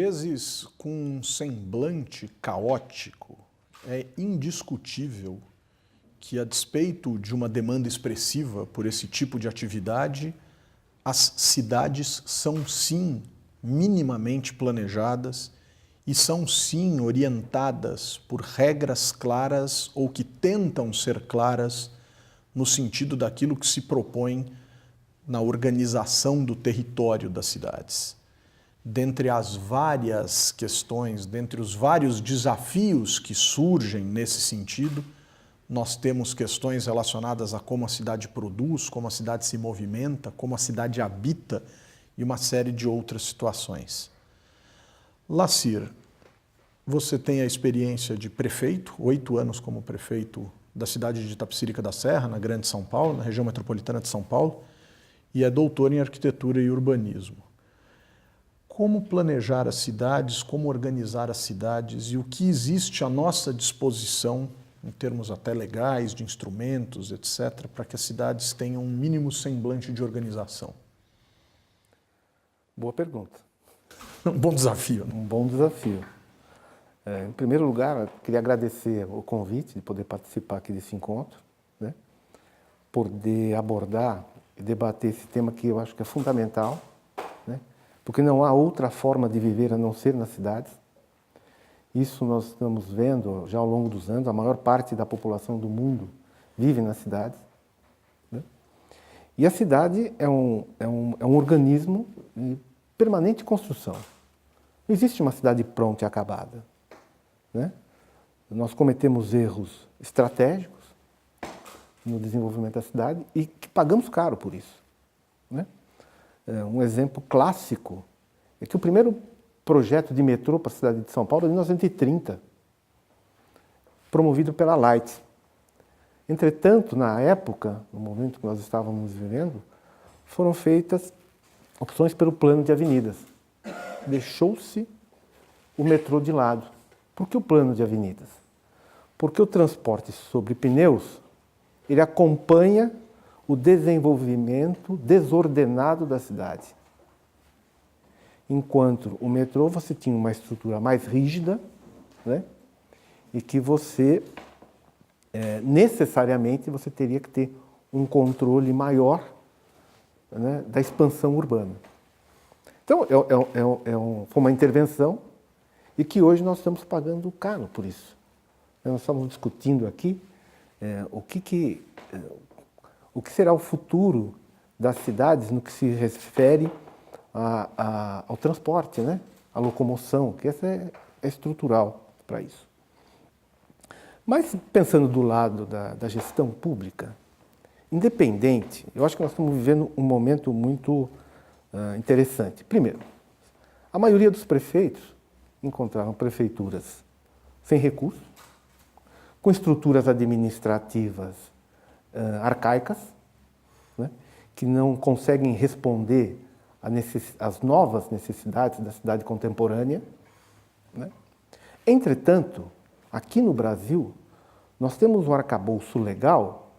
vezes com um semblante caótico, é indiscutível que, a despeito de uma demanda expressiva por esse tipo de atividade, as cidades são sim minimamente planejadas e são sim orientadas por regras claras ou que tentam ser claras no sentido daquilo que se propõe na organização do território das cidades. Dentre as várias questões, dentre os vários desafios que surgem nesse sentido, nós temos questões relacionadas a como a cidade produz, como a cidade se movimenta, como a cidade habita e uma série de outras situações. Lacir, você tem a experiência de prefeito, 8 anos como prefeito da cidade de Itapecerica da Serra, na Grande São Paulo, na região metropolitana de São Paulo, e é doutor em arquitetura e urbanismo. Como planejar as cidades, como organizar as cidades e o que existe à nossa disposição, em termos até legais, de instrumentos, etc., para que as cidades tenham um mínimo semblante de organização? Boa pergunta. Um bom desafio, né? Um bom desafio. Em primeiro lugar, eu queria agradecer o convite de poder participar aqui desse encontro, né? Poder abordar e debater esse tema que eu acho que é fundamental, né? Porque não há outra forma de viver a não ser nas cidades. Isso nós estamos vendo já ao longo dos anos, a maior parte da população do mundo vive nas cidades, né? E a cidade é um organismo de permanente construção. Não existe uma cidade pronta e acabada, né? Nós cometemos erros estratégicos no desenvolvimento da cidade e que pagamos caro por isso, né? Um exemplo clássico é que o primeiro projeto de metrô para a cidade de São Paulo é de 1930, promovido pela Light. Entretanto, na época, no momento que nós estávamos vivendo, foram feitas opções pelo plano de avenidas. Deixou-se o metrô de lado. Por que o plano de avenidas? Porque o transporte sobre pneus, ele acompanha o desenvolvimento desordenado da cidade. Enquanto o metrô você tinha uma estrutura mais rígida, né? E que você, necessariamente, você teria que ter um controle maior, né, da expansão urbana. Então, foi uma intervenção e que hoje nós estamos pagando caro por isso. Nós estamos discutindo aqui o que será o futuro das cidades no que se refere ao transporte, né? A locomoção, que essa é estrutural para isso. Mas pensando do lado da gestão pública, independente, eu acho que nós estamos vivendo um momento muito interessante. Primeiro, a maioria dos prefeitos encontraram prefeituras sem recursos, com estruturas administrativas arcaicas, né, que não conseguem responder às novas necessidades da cidade contemporânea, né? Entretanto, aqui no Brasil, nós temos um arcabouço legal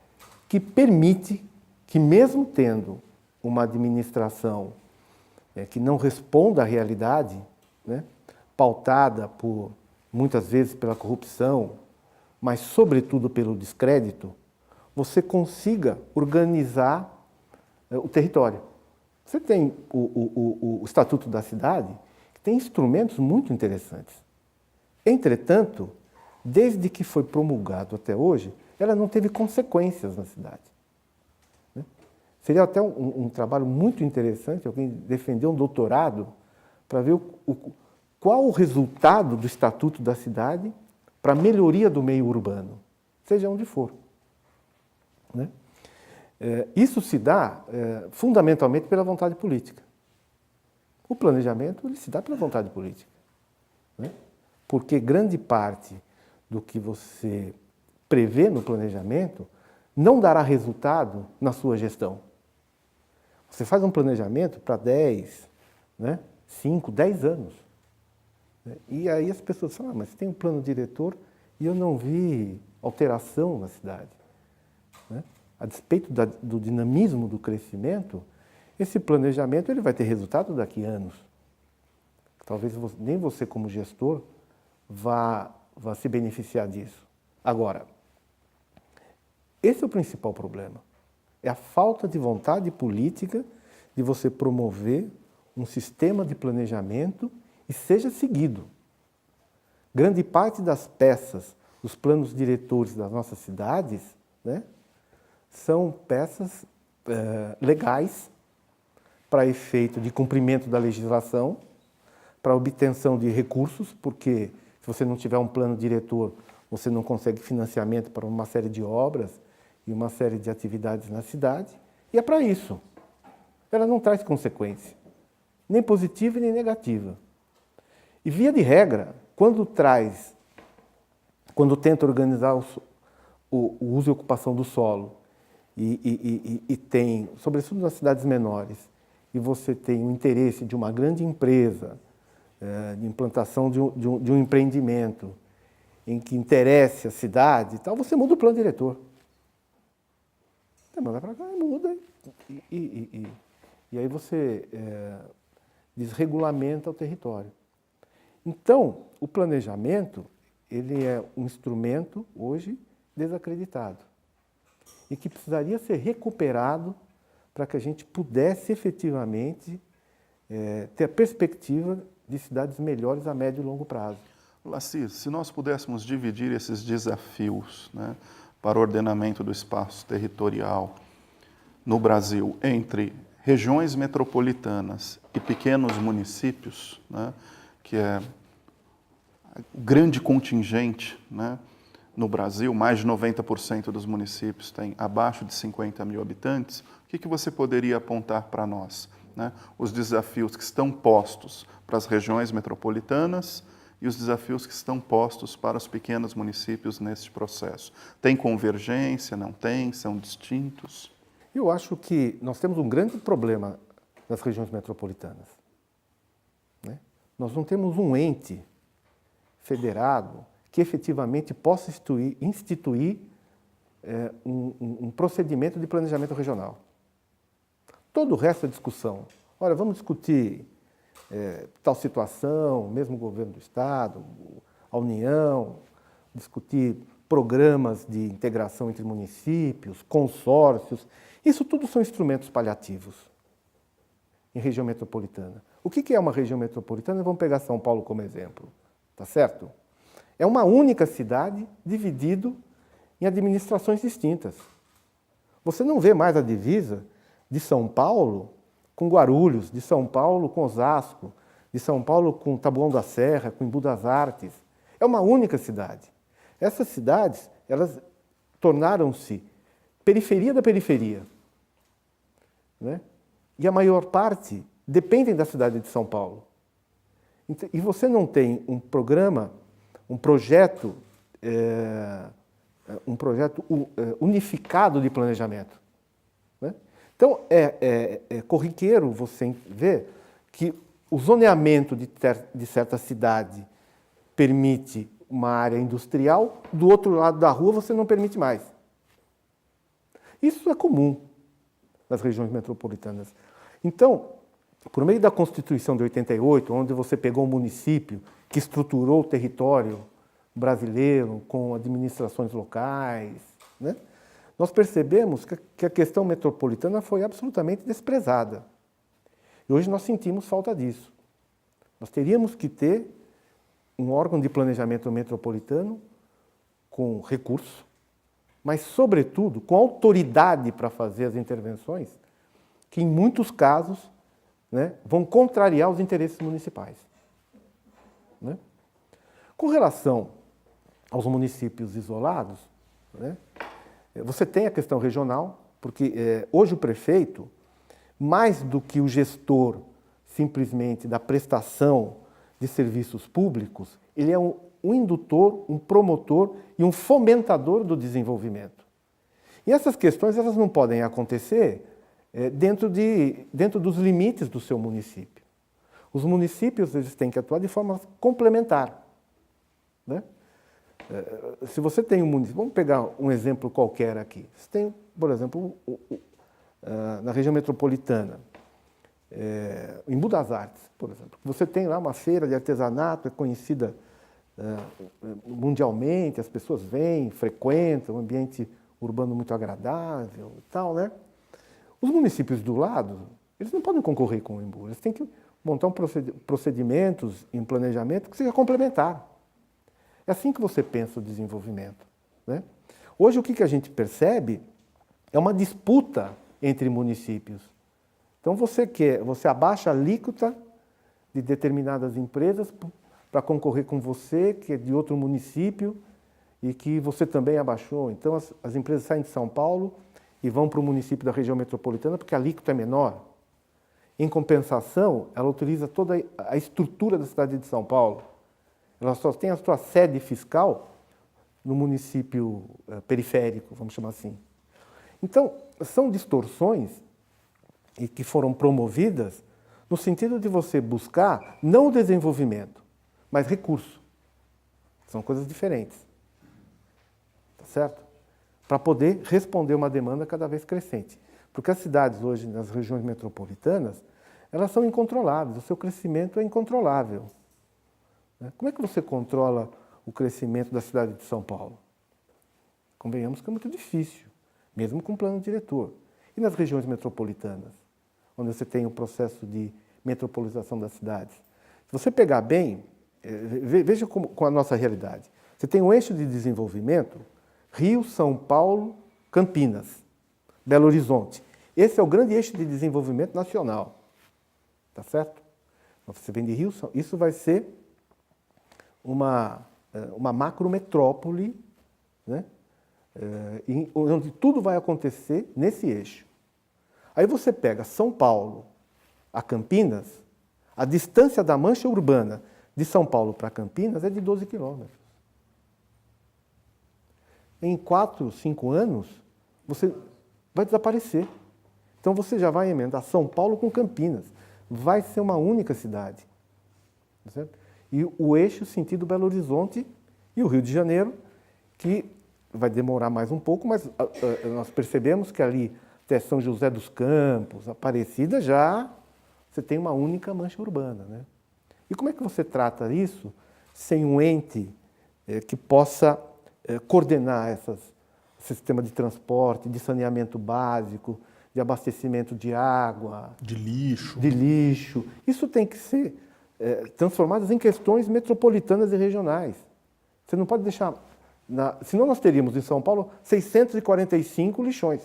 que permite que, mesmo tendo uma administração que não responda à realidade, né, pautada muitas vezes pela corrupção, mas sobretudo pelo descrédito, você consiga organizar o território. Você tem o Estatuto da Cidade, que tem instrumentos muito interessantes. Entretanto, desde que foi promulgado até hoje, ela não teve consequências na cidade, né? Seria até um trabalho muito interessante alguém defender um doutorado para ver qual o resultado do Estatuto da Cidade para a melhoria do meio urbano, seja onde for, né? Isso se dá fundamentalmente pela vontade política. O planejamento ele se dá pela vontade política, né? Porque grande parte do que você prevê no planejamento não dará resultado na sua gestão. Você faz um planejamento para 10, né, 5, 10 anos. E aí as pessoas falam, mas tem um plano diretor e eu não vi alteração na cidade, né? A despeito do dinamismo do crescimento, esse planejamento ele vai ter resultado daqui a anos. Talvez nem você, como gestor, vá se beneficiar disso. Agora, esse é o principal problema. É a falta de vontade política de você promover um sistema de planejamento e seja seguido. Grande parte das peças, dos planos diretores das nossas cidades, né, são peças legais para efeito de cumprimento da legislação, para obtenção de recursos, porque se você não tiver um plano diretor, você não consegue financiamento para uma série de obras e uma série de atividades na cidade, e é para isso. Ela não traz consequência, nem positiva nem negativa. E via de regra, quando tenta organizar o uso e ocupação do solo, e tem, sobretudo nas cidades menores, e você tem o interesse de uma grande empresa, de implantação de um empreendimento em que interesse a cidade e tal, você muda o plano diretor. Você manda para cá, muda, e aí você desregulamenta o território. Então, o planejamento, ele é um instrumento, hoje, desacreditado, e que precisaria ser recuperado para que a gente pudesse efetivamente ter a perspectiva de cidades melhores a médio e longo prazo. Laci, se nós pudéssemos dividir esses desafios, né, para o ordenamento do espaço territorial no Brasil entre regiões metropolitanas e pequenos municípios, né, que é o grande contingente, né, no Brasil, mais de 90% dos municípios têm abaixo de 50 mil habitantes, o que você poderia apontar para nós, né? Os desafios que estão postos para as regiões metropolitanas e os desafios que estão postos para os pequenos municípios neste processo. Tem convergência, não tem? São distintos? Eu acho que nós temos um grande problema nas regiões metropolitanas, né? Nós não temos um ente federado que efetivamente possa instituir um procedimento de planejamento regional. Todo o resto é discussão. Olha, vamos discutir tal situação, mesmo o governo do Estado, a União, discutir programas de integração entre municípios, consórcios. Isso tudo são instrumentos paliativos em região metropolitana. O que é uma região metropolitana? Vamos pegar São Paulo como exemplo, tá certo? É uma única cidade dividida em administrações distintas. Você não vê mais a divisa de São Paulo com Guarulhos, de São Paulo com Osasco, de São Paulo com Taboão da Serra, com Embu das Artes. É uma única cidade. Essas cidades, elas tornaram-se periferia da periferia, né? E a maior parte dependem da cidade de São Paulo. E você não tem um programa, um projeto unificado de planejamento, né? Então, é corriqueiro você ver que o zoneamento de certa cidade permite uma área industrial, do outro lado da rua você não permite mais. Isso é comum nas regiões metropolitanas. Então, por meio da Constituição de 88, onde você pegou um município que estruturou o território brasileiro com administrações locais, né? Nós percebemos que a questão metropolitana foi absolutamente desprezada. E hoje nós sentimos falta disso. Nós teríamos que ter um órgão de planejamento metropolitano com recurso, mas, sobretudo, com autoridade para fazer as intervenções, que, em muitos casos, né, vão contrariar os interesses municipais, né? Com relação aos municípios isolados, né, você tem a questão regional, porque hoje o prefeito, mais do que o gestor simplesmente da prestação de serviços públicos, ele é um indutor, um promotor e um fomentador do desenvolvimento. E essas questões elas não podem acontecer dentro dos limites do seu município. Os municípios eles têm que atuar de forma complementar, né? Se você tem um município, vamos pegar um exemplo qualquer aqui. Você tem, por exemplo, na região metropolitana, Embu das Artes, por exemplo. Você tem lá uma feira de artesanato, é conhecida mundialmente, as pessoas vêm, frequentam, um ambiente urbano muito agradável e tal, né? Os municípios do lado, eles não podem concorrer com o Embu, eles têm que montar procedimentos em planejamento que seja complementar. É assim que você pensa o desenvolvimento, né? Hoje, o que a gente percebe é uma disputa entre municípios. Então, você abaixa a alíquota de determinadas empresas para concorrer com você, que é de outro município, e que você também abaixou. Então, as empresas saem de São Paulo e vão para o município da região metropolitana, porque a alíquota é menor. Em compensação, ela utiliza toda a estrutura da cidade de São Paulo. Ela só tem a sua sede fiscal no município periférico, vamos chamar assim. Então, são distorções que foram promovidas no sentido de você buscar não o desenvolvimento, mas recurso. São coisas diferentes. Tá certo? Para poder responder uma demanda cada vez crescente. Porque as cidades hoje, nas regiões metropolitanas, elas são incontroláveis, o seu crescimento é incontrolável. Como é que você controla o crescimento da cidade de São Paulo? Convenhamos que é muito difícil, mesmo com plano diretor. E nas regiões metropolitanas, onde você tem o processo de metropolização das cidades? Se você pegar bem, veja com a nossa realidade. Você tem um eixo de desenvolvimento, Rio, São Paulo, Campinas, Belo Horizonte. Esse é o grande eixo de desenvolvimento nacional. Tá certo? Você vem de Rio, isso vai ser uma macrometrópole, né? Onde tudo vai acontecer nesse eixo. Aí você pega São Paulo a Campinas, a distância da mancha urbana de São Paulo para Campinas é de 12 quilômetros. Em 4, 5 anos, você vai desaparecer. Então você já vai emendar São Paulo com Campinas. Vai ser uma única cidade. Certo? E o eixo sentido Belo Horizonte e o Rio de Janeiro, que vai demorar mais um pouco, mas nós percebemos que ali até São José dos Campos, Aparecida, já você tem uma única mancha urbana, né? E como é que você trata isso sem um ente que possa coordenar esse sistema de transporte, de saneamento básico, de abastecimento de água, de lixo? De lixo. Isso tem que ser transformado em questões metropolitanas e regionais. Você não pode deixar... Senão nós teríamos em São Paulo 645 lixões.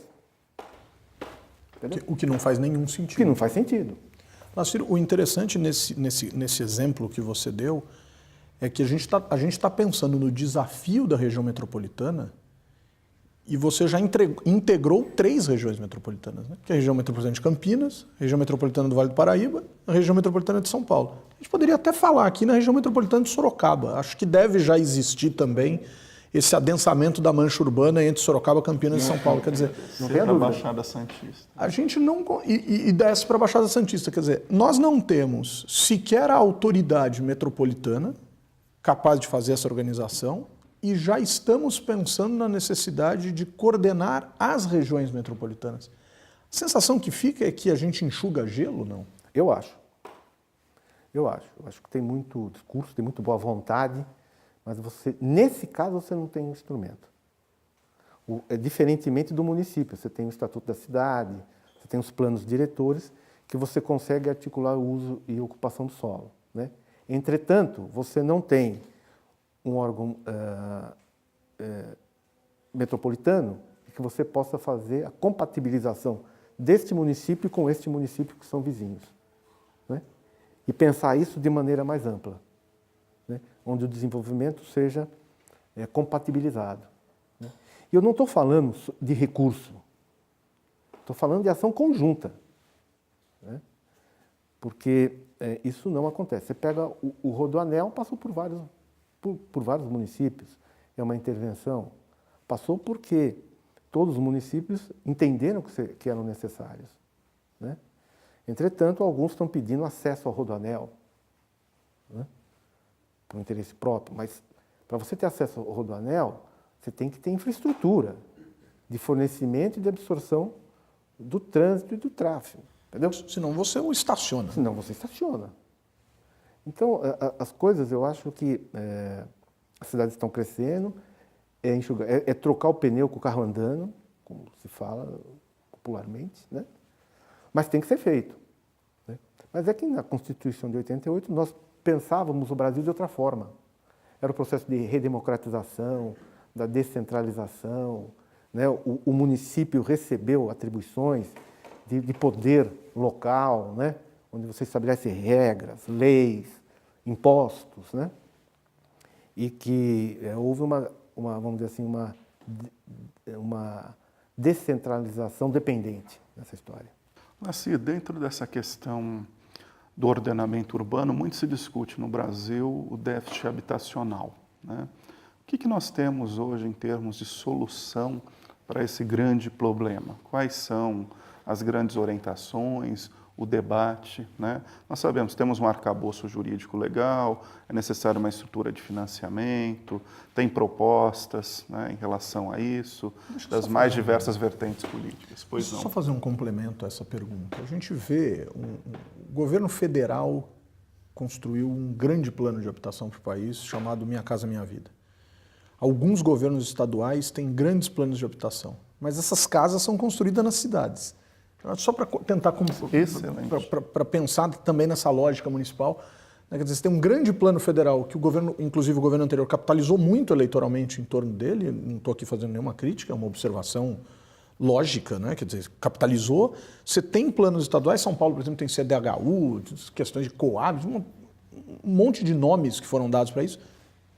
O que não faz nenhum sentido. O que não faz sentido. Mas, Ciro, o interessante nesse exemplo que você deu é que a gente tá pensando no desafio da região metropolitana e você já integrou 3 regiões metropolitanas, né? Que é a região metropolitana de Campinas, a região metropolitana do Vale do Paraíba, a região metropolitana de São Paulo. A gente poderia até falar aqui na região metropolitana de Sorocaba. Acho que deve já existir também esse adensamento da mancha urbana entre Sorocaba, Campinas e São Paulo. Quer dizer, para a Baixada Santista. A gente não... E desce para a Baixada Santista. Quer dizer, nós não temos sequer a autoridade metropolitana capaz de fazer essa organização e já estamos pensando na necessidade de coordenar as regiões metropolitanas. A sensação que fica é que a gente enxuga gelo, não? Eu acho. Eu acho que tem muito discurso, tem muito boa vontade, mas nesse caso, você não tem instrumento. Diferentemente do município, você tem o Estatuto da Cidade, você tem os planos diretores, que você consegue articular o uso e ocupação do solo, né? Entretanto, você não tem um órgão metropolitano que você possa fazer a compatibilização deste município com este município que são vizinhos, né? E pensar isso de maneira mais ampla, né? Onde o desenvolvimento seja compatibilizado, né? E eu não estou falando de recurso, estou falando de ação conjunta, né? Porque isso não acontece. Você pega o Rodoanel, passou por vários municípios, é uma intervenção. Passou porque todos os municípios entenderam que eram necessários, né? Entretanto, alguns estão pedindo acesso ao Rodoanel, né? Por interesse próprio, mas para você ter acesso ao Rodoanel, você tem que ter infraestrutura de fornecimento e de absorção do trânsito e do tráfego. Entendeu? Senão você o estaciona. Senão você estaciona. Então, as coisas, eu acho que as cidades estão crescendo, é trocar o pneu com o carro andando, como se fala popularmente, né? Mas tem que ser feito. Né? Mas é que na Constituição de 88 nós pensávamos o Brasil de outra forma. Era o processo de redemocratização, da descentralização, né? O município recebeu atribuições de poder local, né? Onde você estabelece regras, leis, impostos, né? E que houve vamos dizer assim, uma descentralização dependente nessa história. Assim, dentro dessa questão do ordenamento urbano, muito se discute no Brasil o déficit habitacional, né? O que nós temos hoje em termos de solução para esse grande problema? Quais são as grandes orientações, o debate, né? Nós sabemos, temos um arcabouço jurídico legal, é necessário uma estrutura de financiamento, tem propostas, né, em relação a isso, das mais diversas vertentes políticas. Pois Deixa eu não. só fazer um complemento a essa pergunta. A gente vê o governo federal construiu um grande plano de habitação para o país chamado Minha Casa Minha Vida. Alguns governos estaduais têm grandes planos de habitação, mas essas casas são construídas nas cidades. Só para tentar para pensar também nessa lógica municipal, né? Quer dizer, você tem um grande plano federal que o governo, inclusive o governo anterior, capitalizou muito eleitoralmente em torno dele. Não estou aqui fazendo nenhuma crítica, é uma observação lógica, né? Quer dizer, capitalizou. Você tem planos estaduais, São Paulo, por exemplo, tem CDHU, questões de Coab, um monte de nomes que foram dados para isso,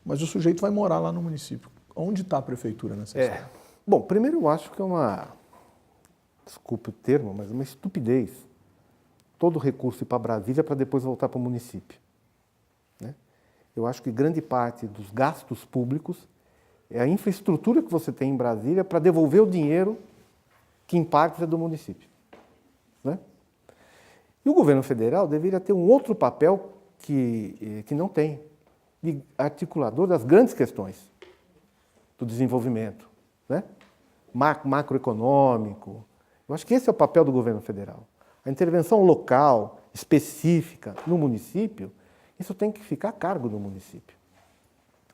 mas o sujeito vai morar lá no município. Onde está a prefeitura nessa história? Bom, primeiro eu acho que é desculpe o termo, mas uma estupidez. Todo recurso ir para Brasília para depois voltar para o município. Né? Eu acho que grande parte dos gastos públicos é a infraestrutura que você tem em Brasília para devolver o dinheiro que, em partes, é do município. Né? E o governo federal deveria ter um outro papel que não tem, de articulador das grandes questões do desenvolvimento, né? Macroeconômico. Eu acho que esse é o papel do governo federal. A intervenção local, específica, no município, isso tem que ficar a cargo do município.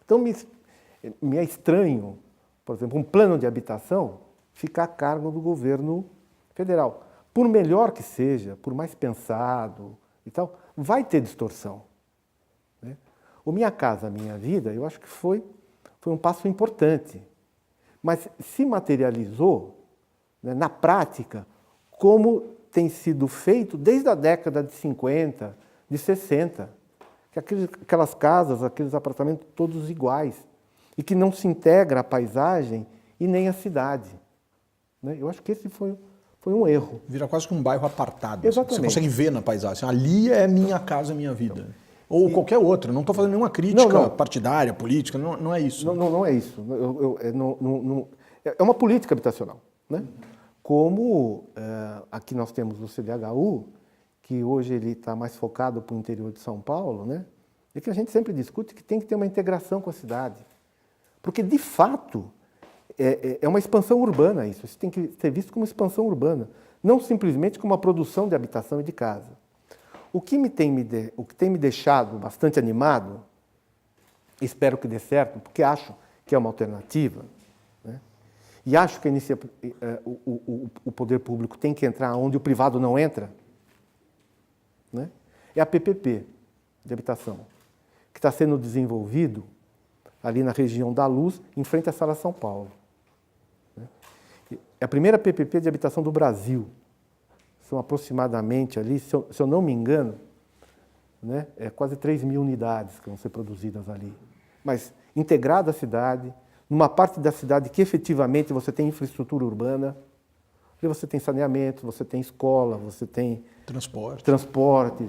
Então, me é estranho, por exemplo, um plano de habitação ficar a cargo do governo federal. Por melhor que seja, por mais pensado e tal, vai ter distorção. Né? O Minha Casa Minha Vida, eu acho que foi um passo importante, mas se materializou, né, na prática, como tem sido feito desde a década de 50, de 60, que aquelas casas, aqueles apartamentos todos iguais, e que não se integra à paisagem e nem à cidade. Né? Eu acho que esse foi um erro. Vira quase que um bairro apartado. Exatamente. Você consegue ver na paisagem. Ali é Minha Casa Minha Vida. Ou qualquer outra. Não estou fazendo nenhuma crítica partidária, política. Não é isso. Não é isso. É uma política habitacional. Né? Como aqui nós temos o CDHU, que hoje ele está mais focado para o interior de São Paulo, né? E que a gente sempre discute que tem que ter uma integração com a cidade. Porque, de fato, é uma expansão urbana isso. Isso tem que ser visto como expansão urbana, não simplesmente como uma produção de habitação e de casa. O que tem me deixado bastante animado, espero que dê certo, porque acho que é uma alternativa, né? E acho que o poder público tem que entrar onde o privado não entra, né? É a PPP de habitação, que está sendo desenvolvido ali na região da Luz, em frente à Sala São Paulo. Né? É a primeira PPP de habitação do Brasil. São aproximadamente ali, se eu não me engano, né, quase 3.000 unidades que vão ser produzidas ali. Mas integrada à cidade, numa parte da cidade que efetivamente você tem infraestrutura urbana, você tem saneamento, você tem escola, você tem transporte,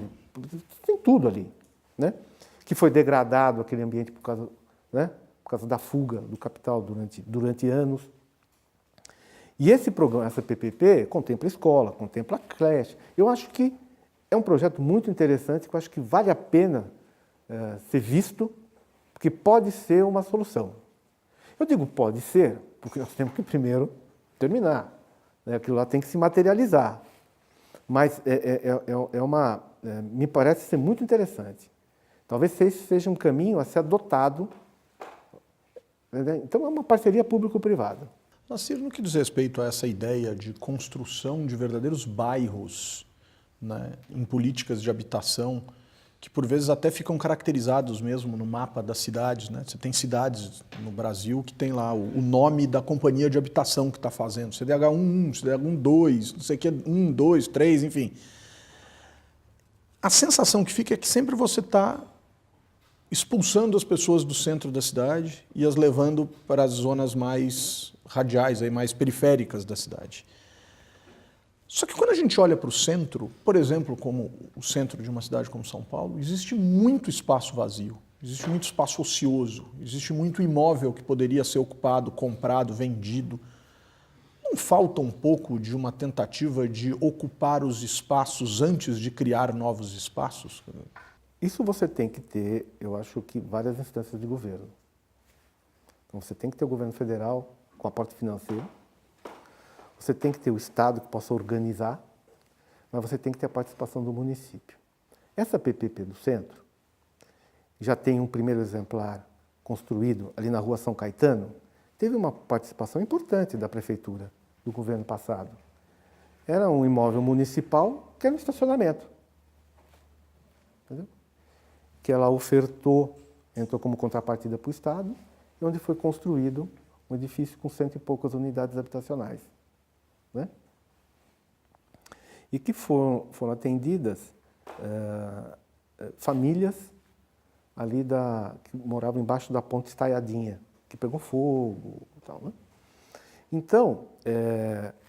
tem tudo ali, né? Que foi degradado aquele ambiente por causa da fuga do capital durante anos. E esse programa, essa PPP, contempla escola, contempla creche. Eu acho que é um projeto muito interessante, que eu acho que vale a pena ser visto, porque pode ser uma solução. Eu digo pode ser, porque nós temos que primeiro terminar. Né? Aquilo lá tem que se materializar. Mas me parece ser muito interessante. Talvez esse seja um caminho a ser adotado. Então, é uma parceria público-privada. Nassir, no que diz respeito a essa ideia de construção de verdadeiros bairros, né, em políticas de habitação, que por vezes até ficam caracterizados mesmo no mapa das cidades, né? Você tem cidades no Brasil que tem lá o nome da companhia de habitação que está fazendo, CDH1, CDH12, não sei o que, 1, 2, 3, enfim. A sensação que fica é que sempre você está expulsando as pessoas do centro da cidade e as levando para as zonas mais radiais, aí, mais periféricas da cidade. Só que quando a gente olha para o centro, por exemplo, como o centro de uma cidade como São Paulo, existe muito espaço vazio, existe muito espaço ocioso, existe muito imóvel que poderia ser ocupado, comprado, vendido. Não falta um pouco de uma tentativa de ocupar os espaços antes de criar novos espaços? Isso você tem que ter, eu acho que, várias instâncias de governo. Então, você tem que ter o governo federal com aporte financeiro, você tem que ter o Estado que possa organizar, mas você tem que ter a participação do município. Essa PPP do centro já tem um primeiro exemplar construído ali na rua São Caetano, teve uma participação importante da prefeitura do governo passado. Era um imóvel municipal que era um estacionamento. Entendeu? Que ela ofertou, entrou como contrapartida para o Estado, e onde foi construído um edifício com 100 e poucas unidades habitacionais. Né? E que foram atendidas famílias ali que moravam embaixo da ponte Estaiadinha, que pegou fogo e tal. Né? Então,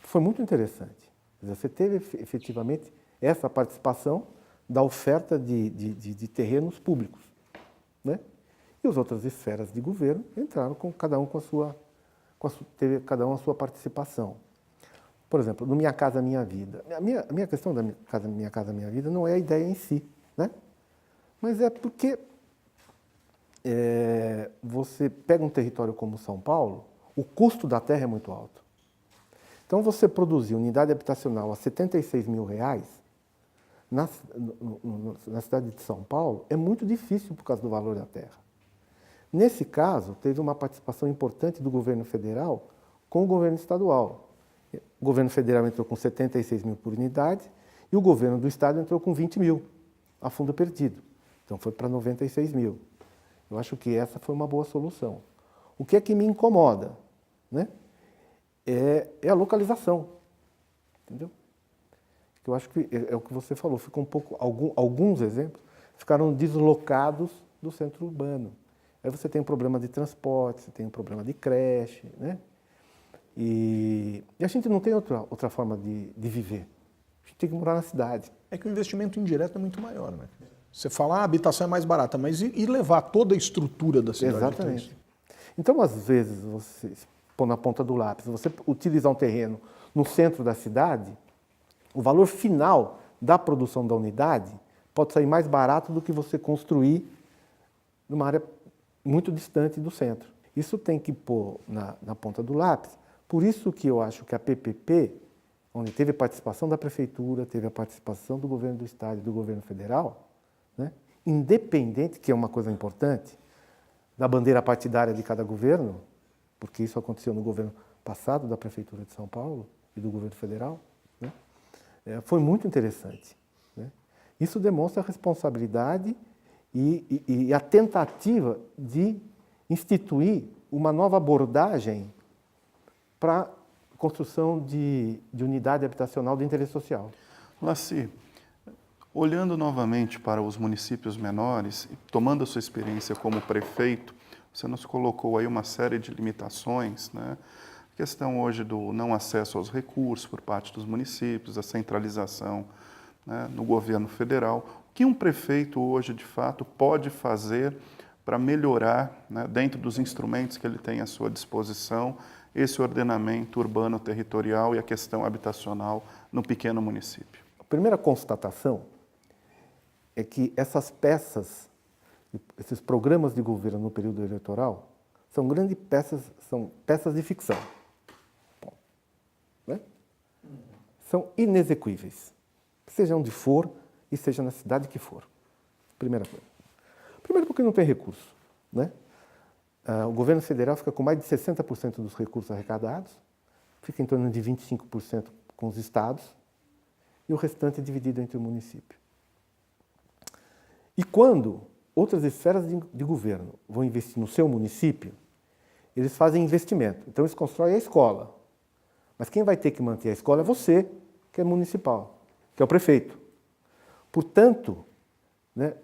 foi muito interessante. Você teve efetivamente essa participação da oferta de terrenos públicos. Né? E as outras esferas de governo entraram com cada um teve cada um a sua participação. Por exemplo, no Minha Casa Minha Vida. A minha questão da Minha Casa Minha Vida não é a ideia em si, né? Mas é porque você pega um território como São Paulo, o custo da terra é muito alto. Então, você produzir unidade habitacional a R$76 mil na cidade de São Paulo é muito difícil por causa do valor da terra. Nesse caso, teve uma participação importante do governo federal com o governo estadual. O governo federal entrou com 76 mil por unidade e o governo do estado entrou com 20 mil, a fundo perdido. Então foi para 96 mil. Eu acho que essa foi uma boa solução. O que é que me incomoda? Né? É a localização. Entendeu? Eu acho que é o que você falou, fica um pouco, alguns exemplos ficaram deslocados do centro urbano. Aí você tem um problema de transporte, você tem um problema de creche, né? E a gente não tem outra forma de viver. A gente tem que morar na cidade. É que o investimento indireto é muito maior, né? Você fala, a habitação é mais barata, mas e levar toda a estrutura da cidade? Exatamente. Então, às vezes, você pôr na ponta do lápis, você utilizar um terreno no centro da cidade, o valor final da produção da unidade pode sair mais barato do que você construir numa área muito distante do centro. Isso tem que pôr na ponta do lápis. Por isso que eu acho que a PPP, onde teve a participação da prefeitura, teve a participação do governo do estado e do governo federal, né, independente, que é uma coisa importante, da bandeira partidária de cada governo, porque isso aconteceu no governo passado da prefeitura de São Paulo e do governo federal, né, foi muito interessante. Né? Isso demonstra a responsabilidade e a tentativa de instituir uma nova abordagem para a construção de unidade habitacional de interesse social. Laci, olhando novamente para os municípios menores, e tomando a sua experiência como prefeito, você nos colocou aí uma série de limitações, né? A questão hoje do não acesso aos recursos por parte dos municípios, a centralização, né, no governo federal. O que um prefeito hoje, de fato, pode fazer para melhorar, né, dentro dos instrumentos que ele tem à sua disposição, esse ordenamento urbano territorial e a questão habitacional no pequeno município? A primeira constatação é que essas peças, esses programas de governo no período eleitoral, são peças de ficção. Bom, né? São inexequíveis. seja onde for e seja na cidade que for. Primeira coisa. Primeiro porque não tem recurso, né? O governo federal fica com mais de 60% dos recursos arrecadados, fica em torno de 25% com os estados e o restante é dividido entre o município. E quando outras esferas de governo vão investir no seu município, eles fazem investimento. Então, eles constroem a escola. Mas quem vai ter que manter a escola é você, que é municipal, que é o prefeito. Portanto, né,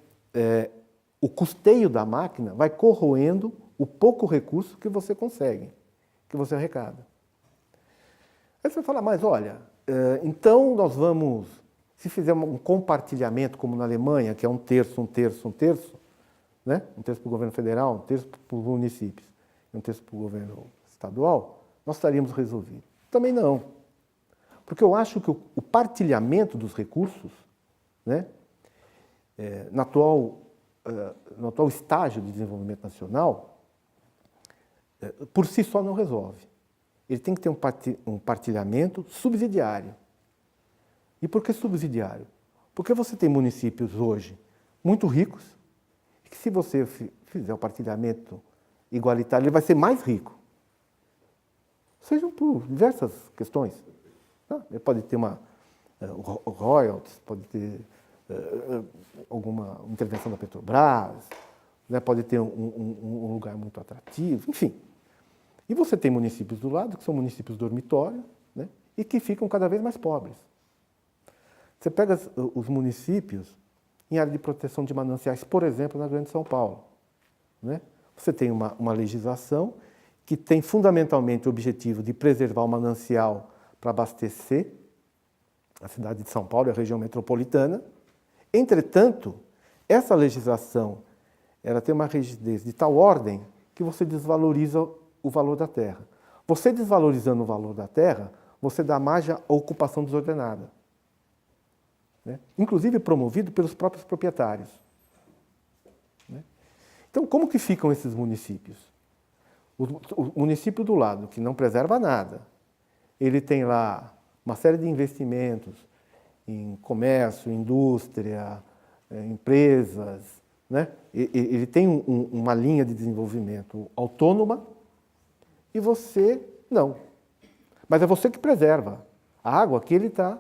o custeio da máquina vai corroendo o pouco recurso que você consegue, que você arrecada. Aí você vai falar, mas olha, então nós vamos, se fizer um compartilhamento, como na Alemanha, que é um terço, né? Um terço para o governo federal, um terço para os municípios, e um terço para o governo estadual, nós estaríamos resolvidos. Também não. Porque eu acho que o partilhamento dos recursos, né, no atual estágio de desenvolvimento nacional, por si só não resolve. Ele tem que ter um partilhamento subsidiário. E por que subsidiário? Porque você tem municípios hoje muito ricos, e que se você fizer o partilhamento igualitário, ele vai ser mais rico. Sejam por diversas questões. Ele pode ter royalties, pode ter alguma intervenção da Petrobras, né? Pode ter um lugar muito atrativo, enfim. E você tem municípios do lado, que são municípios dormitório, né? E que ficam cada vez mais pobres. Você pega os municípios em área de proteção de mananciais, por exemplo, na Grande São Paulo, né? Você tem uma legislação que tem fundamentalmente o objetivo de preservar o manancial para abastecer a cidade de São Paulo e a região metropolitana. Entretanto, essa legislação ela tem uma rigidez de tal ordem que você desvaloriza o valor da terra. Você desvalorizando o valor da terra, você dá margem à ocupação desordenada, né? Inclusive promovido pelos próprios proprietários, né? Então, como que ficam esses municípios? O município do lado, que não preserva nada, ele tem lá uma série de investimentos em comércio, indústria, empresas, né? Ele tem uma linha de desenvolvimento autônoma e você não. Mas é você que preserva. A água que ele está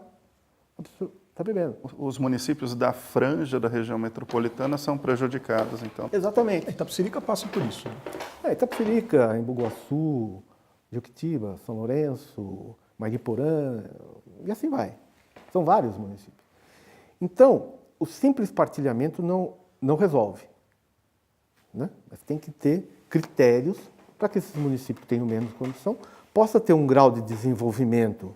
bebendo. Os municípios da franja da região metropolitana são prejudicados, então. Exatamente. Itapecerica passa por isso, né? Itapecerica, Embu-Guaçu, Jequitiba, São Lourenço, Mariporã, e assim vai. São vários municípios. Então, o simples partilhamento não resolve, né? Mas tem que ter critérios para que esses municípios tenham menos condição, possa ter um grau de desenvolvimento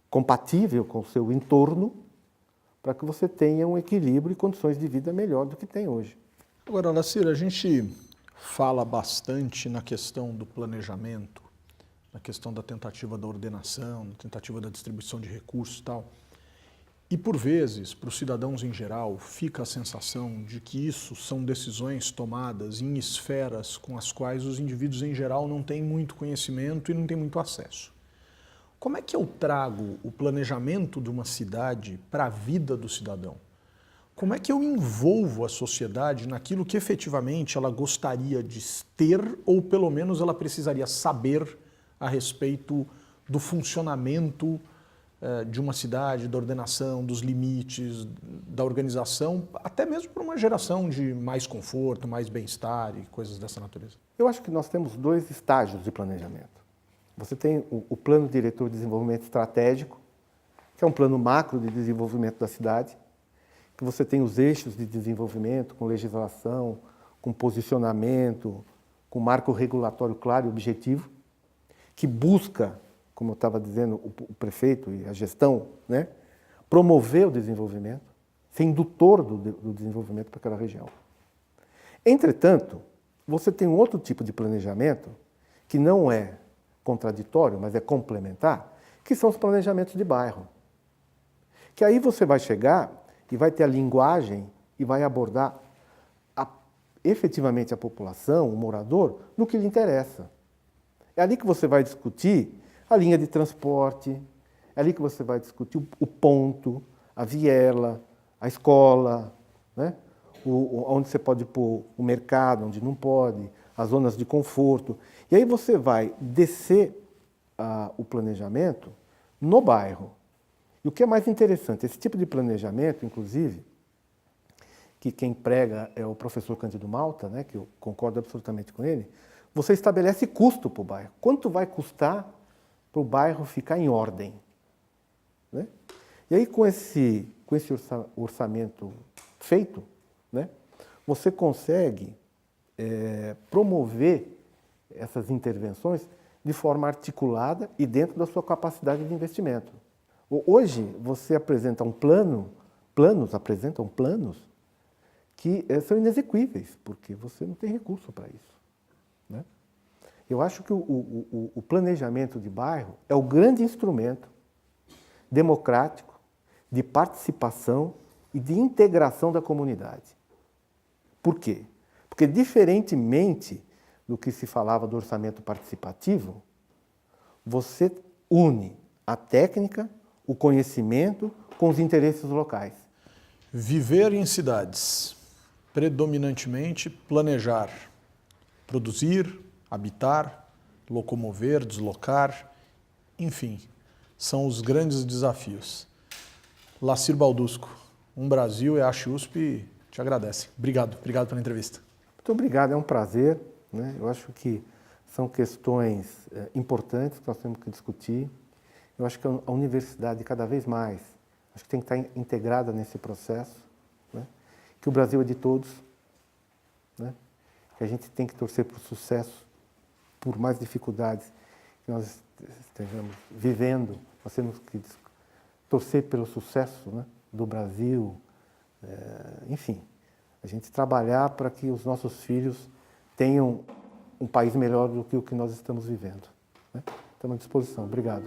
compatível com o seu entorno, para que você tenha um equilíbrio e condições de vida melhor do que tem hoje. Agora, Lacir, a gente fala bastante na questão do planejamento, na questão da tentativa da ordenação, na tentativa da distribuição de recursos e tal. E, por vezes, para os cidadãos em geral, fica a sensação de que isso são decisões tomadas em esferas com as quais os indivíduos em geral não têm muito conhecimento e não têm muito acesso. Como é que eu trago o planejamento de uma cidade para a vida do cidadão? Como é que eu envolvo a sociedade naquilo que efetivamente ela gostaria de ter ou pelo menos ela precisaria saber a respeito do funcionamento de uma cidade, da ordenação, dos limites, da organização, até mesmo para uma geração de mais conforto, mais bem-estar e coisas dessa natureza? Eu acho que nós temos dois estágios de planejamento. Você tem o Plano Diretor de Desenvolvimento Estratégico, que é um plano macro de desenvolvimento da cidade, que você tem os eixos de desenvolvimento com legislação, com posicionamento, com marco regulatório claro e objetivo, que busca, como eu estava dizendo, o prefeito e a gestão, né, promover o desenvolvimento, ser indutor do desenvolvimento para aquela região. Entretanto, você tem um outro tipo de planejamento que não é contraditório, mas é complementar, que são os planejamentos de bairro. Que aí você vai chegar e vai ter a linguagem e vai abordar efetivamente a população, o morador, no que lhe interessa. É ali que você vai discutir a linha de transporte, É ali que você vai discutir o ponto, a viela, a escola, né? Onde você pode pôr o mercado, onde não pode, as zonas de conforto. E aí você vai descer o planejamento no bairro. E o que é mais interessante, esse tipo de planejamento, inclusive, que quem prega é o professor Cândido Malta, né, que eu concordo absolutamente com ele, você estabelece custo para o bairro. Quanto vai custar para o bairro ficar em ordem? Né? E aí, com esse orçamento feito, né, você consegue promover essas intervenções de forma articulada e dentro da sua capacidade de investimento. Hoje, você apresenta apresentam planos que são inexequíveis, porque você não tem recurso para isso. Né? Eu acho que o planejamento de bairro é o grande instrumento democrático de participação e de integração da comunidade. Por quê? Porque, diferentemente do que se falava do orçamento participativo, você une a técnica, o conhecimento com os interesses locais. Viver em cidades, predominantemente planejar, produzir, habitar, locomover, deslocar, enfim, são os grandes desafios. Lacir Baldusco, Brasil e a USP te agradecem. Obrigado pela entrevista. Muito obrigado, é um prazer. Né? Eu acho que são questões importantes que nós temos que discutir. Eu acho que a universidade, cada vez mais, acho que tem que estar integrada nesse processo, né? Que o Brasil é de todos, né? Que a gente tem que torcer para o sucesso, por mais dificuldades que nós estejamos vivendo, nós temos que torcer pelo sucesso, né, do Brasil, enfim, a gente trabalhar para que os nossos filhos tenham um país melhor do que o que nós estamos vivendo. Né? Estamos à disposição. Obrigado.